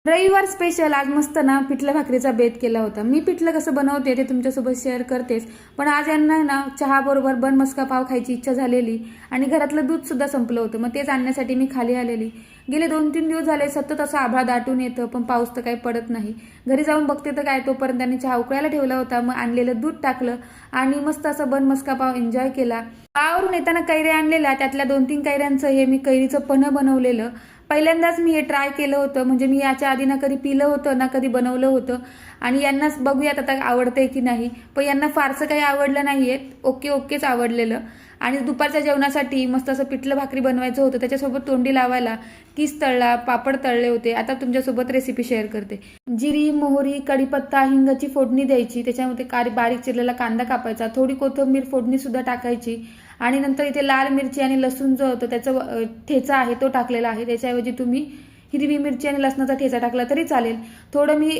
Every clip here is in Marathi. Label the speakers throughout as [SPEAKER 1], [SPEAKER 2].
[SPEAKER 1] रविवार स्पेशल आज मस्त ना पिठलं भाकरीचा बेत केला होता। मी पिठलं कसं बनवते ते तुमच्यासोबत शेअर करतेच, पण आज यांना ना चहा बरोबर बन मस्का पाव खायची इच्छा झालेली आणि घरातलं दूध सुद्धा संपलं होतं। मग तेच आणण्यासाठी मी खाली आलेली। गेले 2-3 दिवस झाले सतत असं आभाळ दाटून येतं, पण पाऊस तर काही पडत नाही। घरी जाऊन बघते तर काय, तोपर्यंत त्यांनी चहा उकळायला ठेवला होता। मग आणलेलं दूध टाकलं आणि मस्त असं बन मस्का पाव एन्जॉय केला। गावावरून येताना कैऱ्या आणलेल्या, त्यातल्या 2-3 कैऱ्यांचं हे मी कैरीचं पन्ह बनवलेलं। पहिल्यांदाच मी हे ट्राय केलं होतं, म्हणजे मी याच्या आधी ना कधी पिलं होतं ना कधी बनवलं होतं। आणि यांनाच बघूयात आता आवडतंय की नाही, पण यांना फारसं काही आवडलं नाहीये, ओकेच आवडलेलं। आणि दुपारच्या जेवणासाठी मस्त असं पिठलं भाकरी बनवायचं होतं, त्याच्यासोबत तोंडी लावायला किस तळला, पापड तळले होते। आता तुमच्यासोबत रेसिपी शेअर करते। जिरी, मोहरी, कढीपत्ता, हिंगाची फोडणी द्यायची, त्याच्यामध्ये बारीक चिरलेला कांदा कापायचा, थोडी कोथिंबीर फोडणी सुद्धा टाकायची आणि नंतर इथे लाल मिरची आणि लसूण जो होतं त्याचा ठेचा आहे तो टाकलेला आहे। त्याच्याऐवजी तुम्ही हिरवी मिरची आणि लसणाचा ठेचा टाकला तरी चालेल। थोडं मी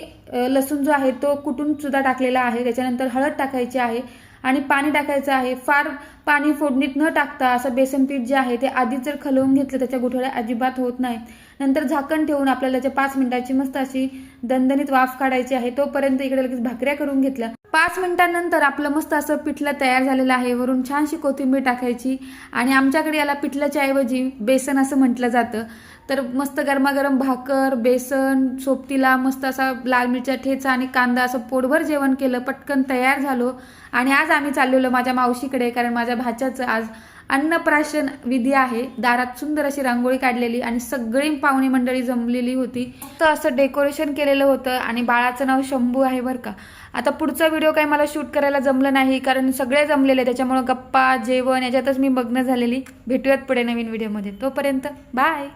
[SPEAKER 1] लसूण जो आहे तो कुटून सुद्धा टाकलेला आहे। त्याच्यानंतर हळद टाकायची आहे आणि पाणी टाकायचं आहे। फार पाणी फोडणीत न टाकता असं बेसन पीठ जे आहे ते आधीच जर खलवून घेतलं त्याच्या गुठळ्या अजिबात होत नाहीत। नंतर झाकण ठेवून आपल्याला त्याच्या 5 मिनिटाची मस्त अशी दणदणीत वाफ काढायची आहे। तोपर्यंत इकडे लगेच भाकऱ्या करून घेतल्या। 5 मिनिटांनंतर आपलं मस्त असं पिठलं तयार झालेलं आहे। वरून छानशी कोथिंबीर टाकायची आणि आमच्याकडे याला पिठल्याच्या ऐवजी बेसन असं म्हटलं जातं। तर मस्त गरमागरम भाकर, बेसन, सोबतीला मस्त असा लाल मिरच्या ठेचा आणि कांदा असं पोटभर जेवण केलं, पटकन तयार झालो। आणि आज आम्ही चाललेलो माझ्या मावशीकडे, कारण माझ्या भाच्याचं आज अन्नप्राशन विधी आहे। दारात सुंदर अशी रांगोळी काढलेली आणि सगळी पाहुणी मंडळी जमलेली होती। तर असं डेकोरेशन केलेलं होतं आणि बाळाचं नाव शंभू आहे बरं का। आता पुढचा व्हिडिओ काही मला शूट करायला जमलं नाही, कारण सगळे जमलेले, त्याच्यामुळे गप्पा जेवण याच्यातच मी मग्न झालेली। भेटूयात पुढे नवीन व्हिडिओमध्ये, तोपर्यंत बाय।